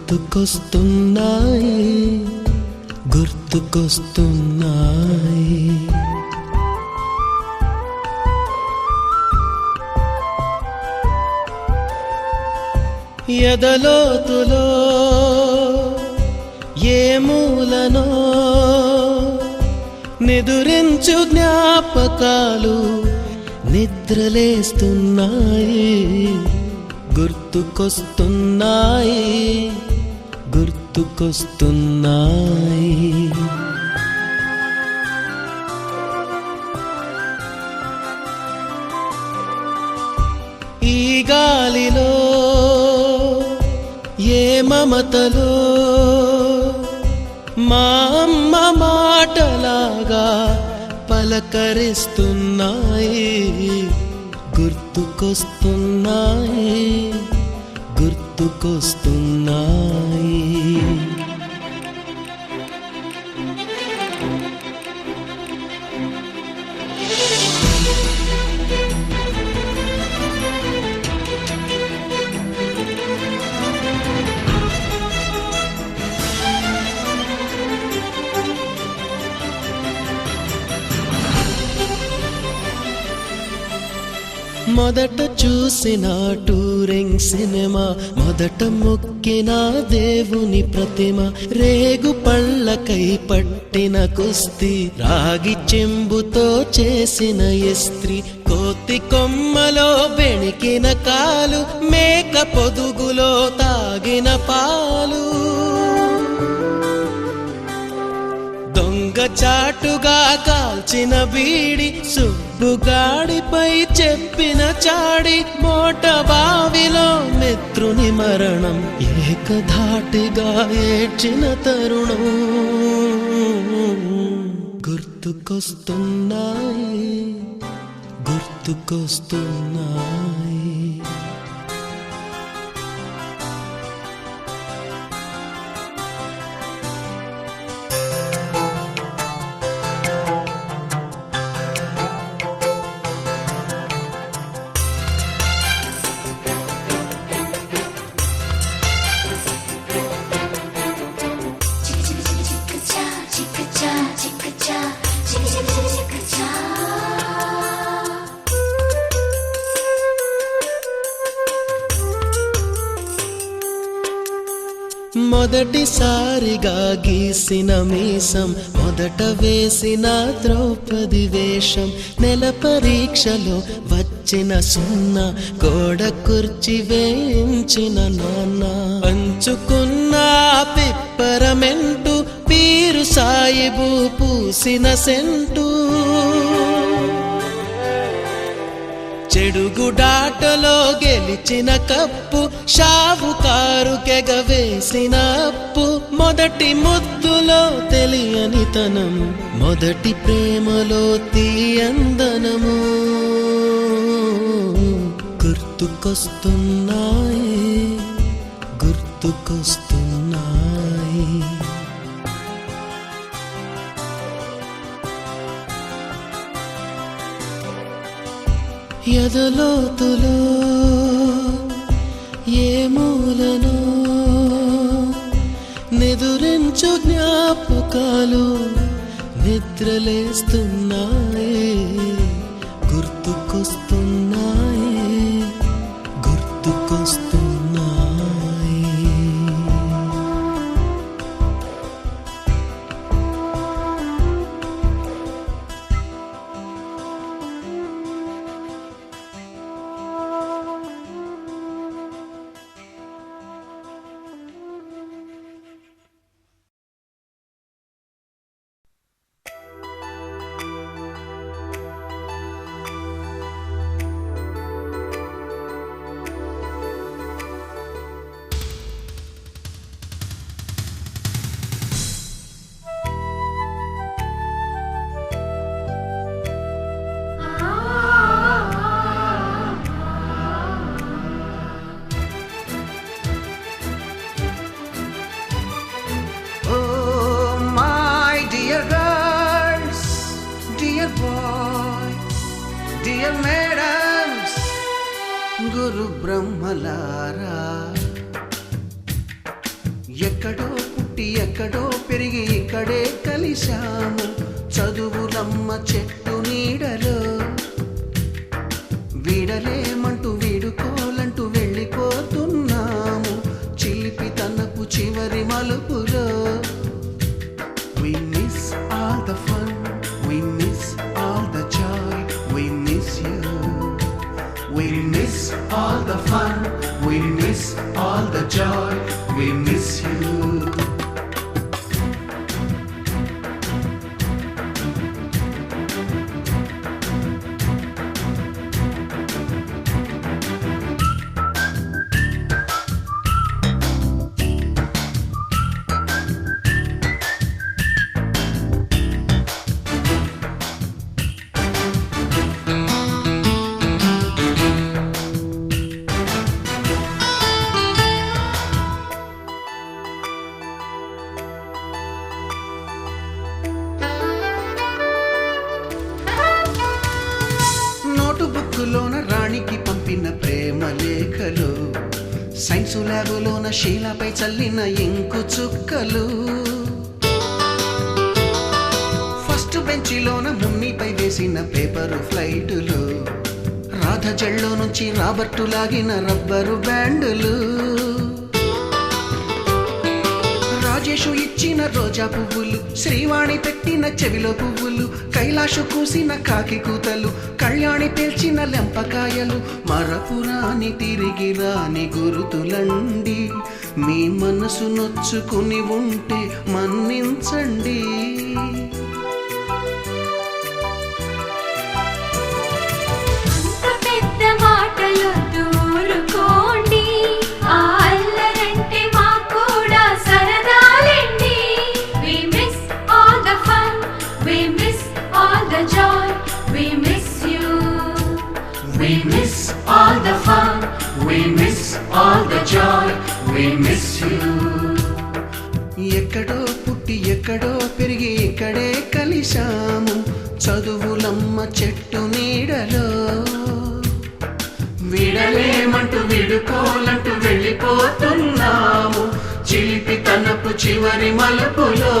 గుర్తుకొస్తున్నాయి గుర్తుకొస్తున్నాయి. ఎదలోతులో ఏ మూలనో నిదురించు జ్ఞాపకాలు నిద్రలేస్తున్నాయి గుర్తుకొస్తున్నాయి గుర్తుకొస్తున్నాయి. ఈ గాలిలో ఏ మమతలో మా అమ్మ మాటలాగా పలకరిస్తున్నాయి గుర్తుకొస్తున్నాయి గుర్తుకొస్తున్నాయి. మొదట చూసిన టూరింగ్ సినిమా, మొదట మొక్కిన దేవుని ప్రతిమ, రేగు పళ్ళకై పట్టిన కుస్తీ, రాగి చెంబుతో చేసిన ఇస్త్రీ, కోతి కొమ్మలో బెణికిన కాలు, మేక పొదుగులో తాగిన పాలు, దొంగ చాటుగా కాల్చిన బీడి, సుబ్బుగాడిపై చెప్పిన చాడి, మోట బావిలో మిత్రుని మరణం, ఏకధాటిగా ఏడ్చిన తరుణం గుర్తుకొస్తున్నాయి గుర్తుకొస్తున్నాయి. మొదటిసారిగా గీసిన మీసం, మొదట వేసిన ద్రౌపది వేషం, నెల పరీక్షలో వచ్చిన సున్నా, గోడ కుర్చీ వేయించిన నాన్న, పంచుకున్న పిప్పరమెంటు, పీరు సాయిబు పూసిన సెంటు, చెడుగుడాటలో గెలిచిన కప్పు, షావుకారు కెగవేసిన అప్పు, మొదటి ముద్దులో తెలియనితనం, మొదటి ప్రేమలో తీయందనము గుర్తుకొస్తున్నాయి గుర్తుకొస్తున్నాయి. ఎదలోతులో ఏ మూలనో నిదురించు జ్ఞాపకాలు నిద్రలేస్తున్నాయి గుర్తుకొస్తున్నాయి గుర్తుకొస్తున్నాయి. Dear madams, Guru Brahmalara, ఎక్కడో పుట్టి ఎక్కడో పెరిగి ఇక్కడే కలిశాము చదువులమ్మ చెట్టు నీడలో. వీడలేమంటూ వీడుకోలంటూ వెళ్ళిపోతున్నాము చిలిపి తనపు చివరి మలుపులో. We miss all the fun, we miss all the joy, we miss you. We miss all the fun, we miss all the joy, we miss you. బుక్కులోన రాణికి పంపిన ప్రేమ లేఖలు, సైన్సు ల్యాబులోన శీలపై చల్లిన ఇంకు చుక్కలు, ఫస్ట్ బెంచిలోన మున్నిపై వేసిన పేపరు ఫ్లైటులు, రాధ జల్లో నుంచి రాబర్టు లాగిన rubber బ్యాండులు, Rajesh ఇచ్చిన రోజా పువ్వులు, శ్రీవాణి పెట్టిన చెవిలో పువ్వులు, కైలాషు కూసిన కాకి కూతలు, కళ్యాణి పేల్చిన లెంపకాయలు, మరపురాని తిరిగి రాని గురుతులండి. మీ మనసు నొచ్చుకుని ఉంటే మన్నించండి. We miss all the fun, we miss all the joy, we miss you. ఎక్కడో పుట్టి ఎక్కడో పెరిగి ఇక్కడే కలిశాము చదువులమ్మ చెట్టు నీడలో. వీడలేమంటూ వీడుకోలంటూ వెళ్ళిపోతున్నాము చిలిపి తనపు చివరి మలుపులో.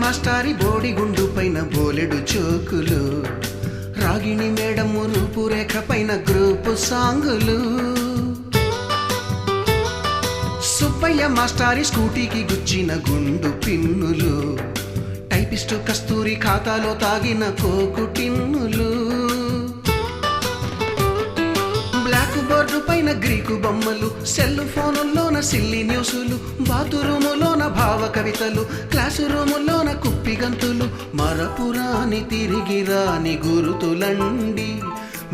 మాస్టారి బోడిగుండు పైన బోలెడు చోకులు, రాగిణి మేడము రూపురేఖ పైన గ్రూపు సాంగులు, సుబ్బయ్య మాస్టారి స్కూటీకి గుచ్చిన గుండు పిన్నులు, టైపిస్టు కస్తూరి ఖాతాలో తాగిన కోకు టిన్నులు, బ్లాక్ బోర్డు పైన గ్రీకు బొమ్మలు, సెల్ ఫోనుల్లోన సిల్లి న్యూసులు, బాతురూములోన భావ కవితలు, క్లాసు రూములోన కుప్పి గంతులు, మరపురాని తిరిగి రాని గురుతులండి.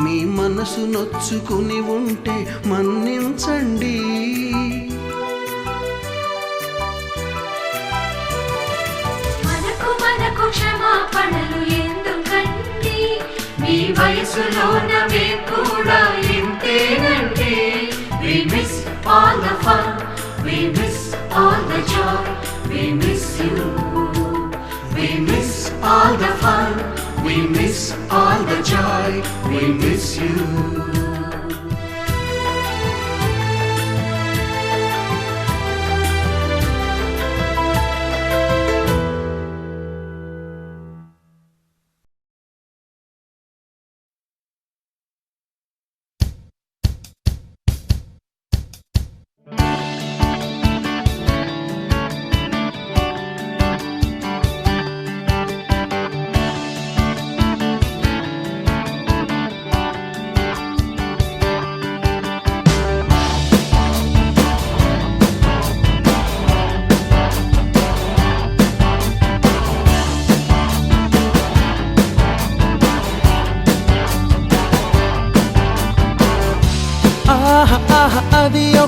మీ మనసు నొచ్చుకుని ఉంటే మన్నించండి. మనకు క్షమాపణలు ఎందుకండి, మీ వయసులోనవే కూడా ఇంతేనండి. We miss all the fun, we miss all the joy, we miss you. We miss all the fun, we miss all the joy, we miss you.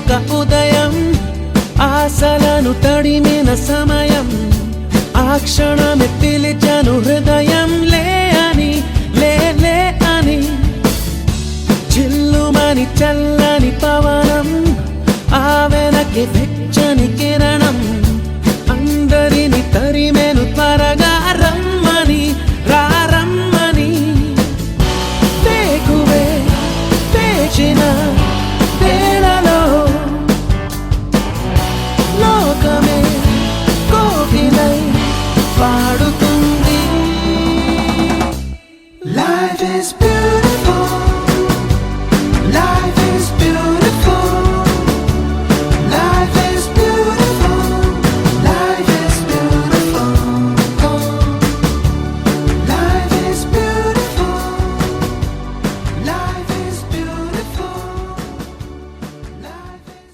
ఒక ఉదయం ఆశలను తడిమిన సమయం ఆ క్షణమే పిలిచను హృదయం లే అని లే లే అని చిల్లుమని చల్లని పవనం ఆ వెనకే వెచ్చని కిరణం అందరిని తరిమెను త్వరగా రమ్మని రారమ్మని వేకువే వేచిన వేళలో లోకమే కోకిలై పాడుతుంది. Life is beautiful. Life is beautiful. Life is beautiful. Life is beautiful. Life is beautiful. Life is beautiful. Life is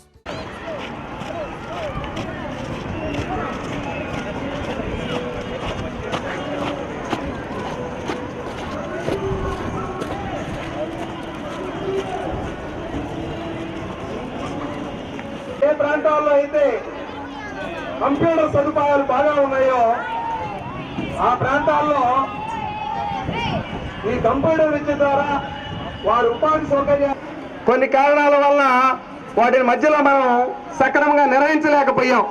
ఏ ప్రాంతాల్లో అయితే కంప్యూటర్ సదుపాయాలు బాగా ఉన్నాయో ఆ ప్రాంతాల్లో ఈ కంప్యూటర్ విద్య ద్వారా వారి ఉపాధి సౌకర్యాలు కొన్ని కారణాల వల్ల వాటిని మధ్యలో మనం సక్రమంగా నిర్వహించలేకపోయాం.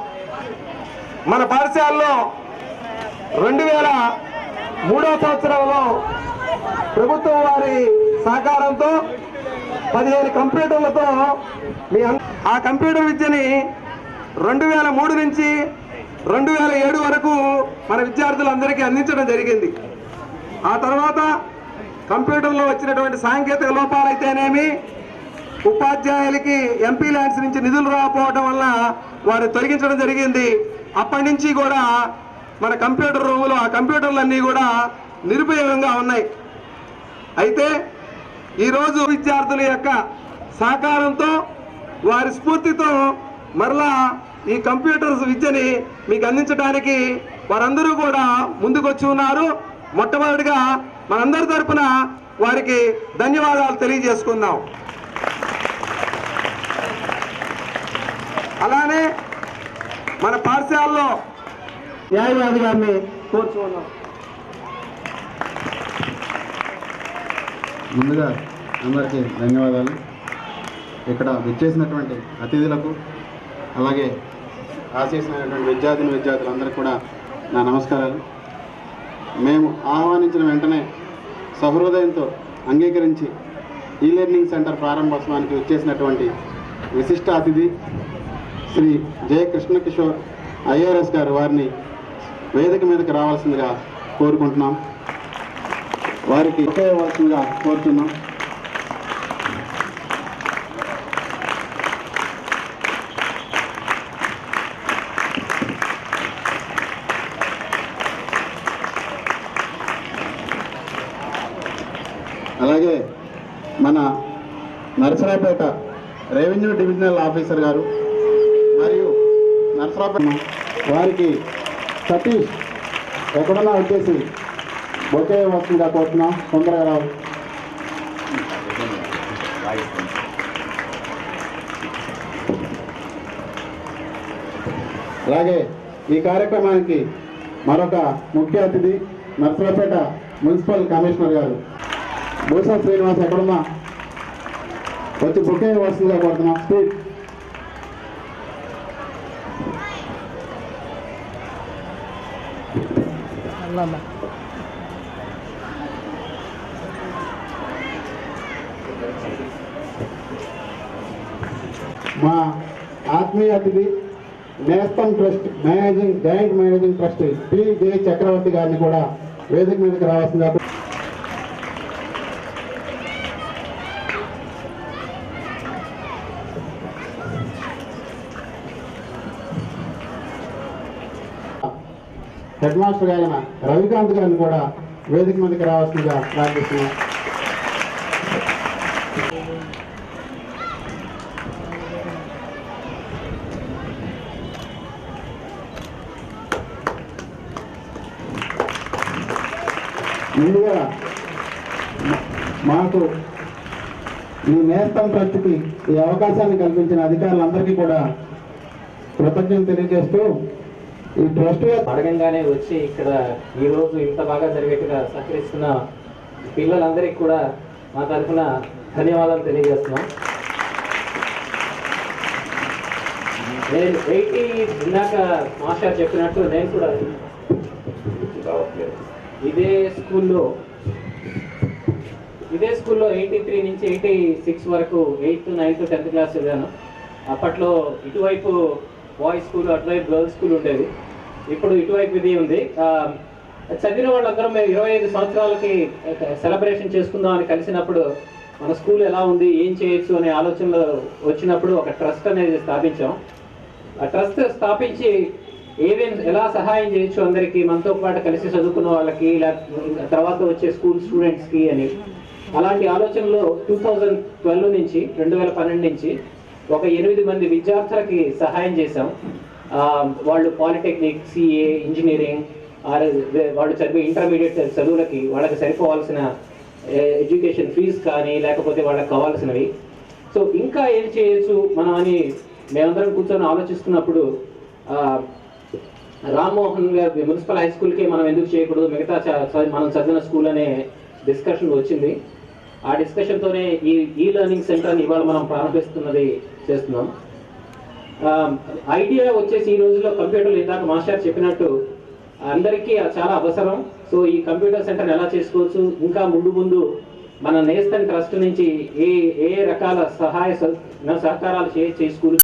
మన పాఠశాలలో 2003 సంవత్సరంలో ప్రభుత్వం వారి సహకారంతో 15 కంప్యూటర్లతో ఆ కంప్యూటర్ విద్యని 2003 నుంచి 2007 వరకు మన విద్యార్థులందరికీ అందించడం జరిగింది. ఆ తర్వాత కంప్యూటర్లో వచ్చినటువంటి సాంకేతిక లోపాలైతేనేమి, ఉపాధ్యాయులకి ఎంపీ ల్యాండ్స్ నుంచి నిధులు రాకపోవడం వల్ల వారు తొలగించడం జరిగింది. అప్పటి నుంచి కూడా మన కంప్యూటర్ రూములో ఆ కంప్యూటర్లన్నీ కూడా నిరుపయోగంగా ఉన్నాయి. అయితే ఈరోజు విద్యార్థుల యొక్క సహకారంతో వారి స్ఫూర్తితో మరలా ఈ కంప్యూటర్స్ విద్యని మీకు అందించడానికి వారందరూ కూడా ముందుకొచ్చి ఉన్నారు. మొట్టమొదటిగా మనందరి తరపున వారికి ధన్యవాదాలు తెలియజేసుకుందాం. అలానే మన పాఠశాలలో న్యాయవాది గారిని కోరుచున్నాం. ముందుగా అందరికీ ధన్యవాదాలు. ఇక్కడ విచ్చేసినటువంటి అతిథులకు అలాగే ఆశీస్సులైనటువంటి విద్యార్థులందరికీ కూడా నా నమస్కారాలు. మేము ఆహ్వానించిన వెంటనే సహృదయంతో అంగీకరించి ఈ లెర్నింగ్ సెంటర్ ప్రారంభోత్సవానికి విచ్చేసినటువంటి విశిష్ట అతిథి శ్రీ జయ కృష్ణ కిషోర్ ఐఆర్ఎస్ గారు వారిని వేదిక మీదకి రావాల్సిందిగా కోరుకుంటున్నాం. వారికి ఉపయోగవలసిందిగా కోరుతున్నాం. అలాగే మన నరసరావుపేట రెవెన్యూ డివిజనల్ ఆఫీసర్ గారు మరియు నరసరావుపేట వారికి సతీష్ ఎక్కడన్నా వచ్చేసి బొకే వస్తుందిగా కోరుతున్నాం. తొందరగా రావు. అలాగే ఈ కార్యక్రమానికి మరొక ముఖ్య అతిథి నరసరావుపేట మున్సిపల్ కమిషనర్ గారు భూషా శ్రీనివాస్ ఎక్కడున్నా వచ్చి బొకే వస్తుందిగా కోరుతున్నాం. స్పీడ్. మా ఆత్మీయ అతిథి Nestham trust joint managing trust Shri J Chakravarthi గారిని కూడా వేదిక మీదకి రావాల్సిందిగా. హెడ్ మాస్టర్ గారైన రవికాంత్ గారిని కూడా వేదిక మీదకి రావాల్సిందిగా ప్రార్థిస్తున్నాం. ముందుగా మాకు ఈ నేస్తం ట్రస్ట్కి ఈ అవకాశాన్ని కల్పించిన అధికారులందరికీ కూడా కృతజ్ఞతలు తెలియజేస్తూ ఈ ట్రస్ట్ అడగంగానే వచ్చి ఇక్కడ ఈరోజు ఇంత బాగా జరిగేట్టుగా సహకరిస్తున్న పిల్లలందరికీ కూడా మా తరఫున ధన్యవాదాలు తెలియజేస్తున్నాం. నేను 80 ఇందాక మాస్టర్ చెప్పినట్టు నేను కూడా ఇదే స్కూల్లో 83 నుంచి 86 వరకు 8th, 9th, 10th క్లాస్ చదివాను. అప్పట్లో ఇటువైపు బాయ్స్ స్కూల్, అటువైపు గర్ల్స్ స్కూల్ ఉండేది. ఇప్పుడు ఇటువైపు ఇది ఉంది. చదివిన వాళ్ళందరం మేము 25 సంవత్సరాలకి సెలబ్రేషన్ చేసుకుందాం అని కలిసినప్పుడు మన స్కూల్ ఎలా ఉంది, ఏం చేయొచ్చు అనే ఆలోచనలో వచ్చినప్పుడు ఒక ట్రస్ట్ అనేది స్థాపించాం. ఆ ట్రస్ట్ స్థాపించి ఎలా సహాయం చేయొచ్చు అందరికీ, మనతో పాటు కలిసి చదువుకున్న వాళ్ళకి, తర్వాత వచ్చే స్కూల్ స్టూడెంట్స్కి అని. అలాంటి ఆలోచనలో 2012 నుంచి ఒక 8 మంది విద్యార్థులకి సహాయం చేశాం. వాళ్ళు పాలిటెక్నిక్, సిఏ, ఇంజనీరింగ్, వాళ్ళు చదివే ఇంటర్మీడియట్ చదువులకి వాళ్ళకి సరిపోవాల్సిన ఎడ్యుకేషన్ ఫీజు కానీ లేకపోతే వాళ్ళకి కావాల్సినవి. సో ఇంకా ఏం చేయొచ్చు మనం అని మేమందరం కూర్చొని ఆలోచిస్తున్నప్పుడు రామ్మోహన్ గారి మున్సిపల్ హై స్కూల్కి మనం ఎందుకు చేయకూడదు, మిగతా మనం చదివిన స్కూల్ అనే డిస్కషన్ వచ్చింది. ఆ డిస్కషన్తోనే ఈ లెర్నింగ్ సెంటర్ని ఇవాళ మనం చేస్తున్నాం. ఐడియా వచ్చేసి ఈ రోజుల్లో కంప్యూటర్లు ఇందాక మాస్టర్ చెప్పినట్టు అందరికీ చాలా అవసరం. సో ఈ కంప్యూటర్ సెంటర్ని ఎలా చేసుకోవచ్చు, ఇంకా ముందు మన నేస్తం ట్రస్ట్ నుంచి ఏ రకాల సహకారాలు స్కూల్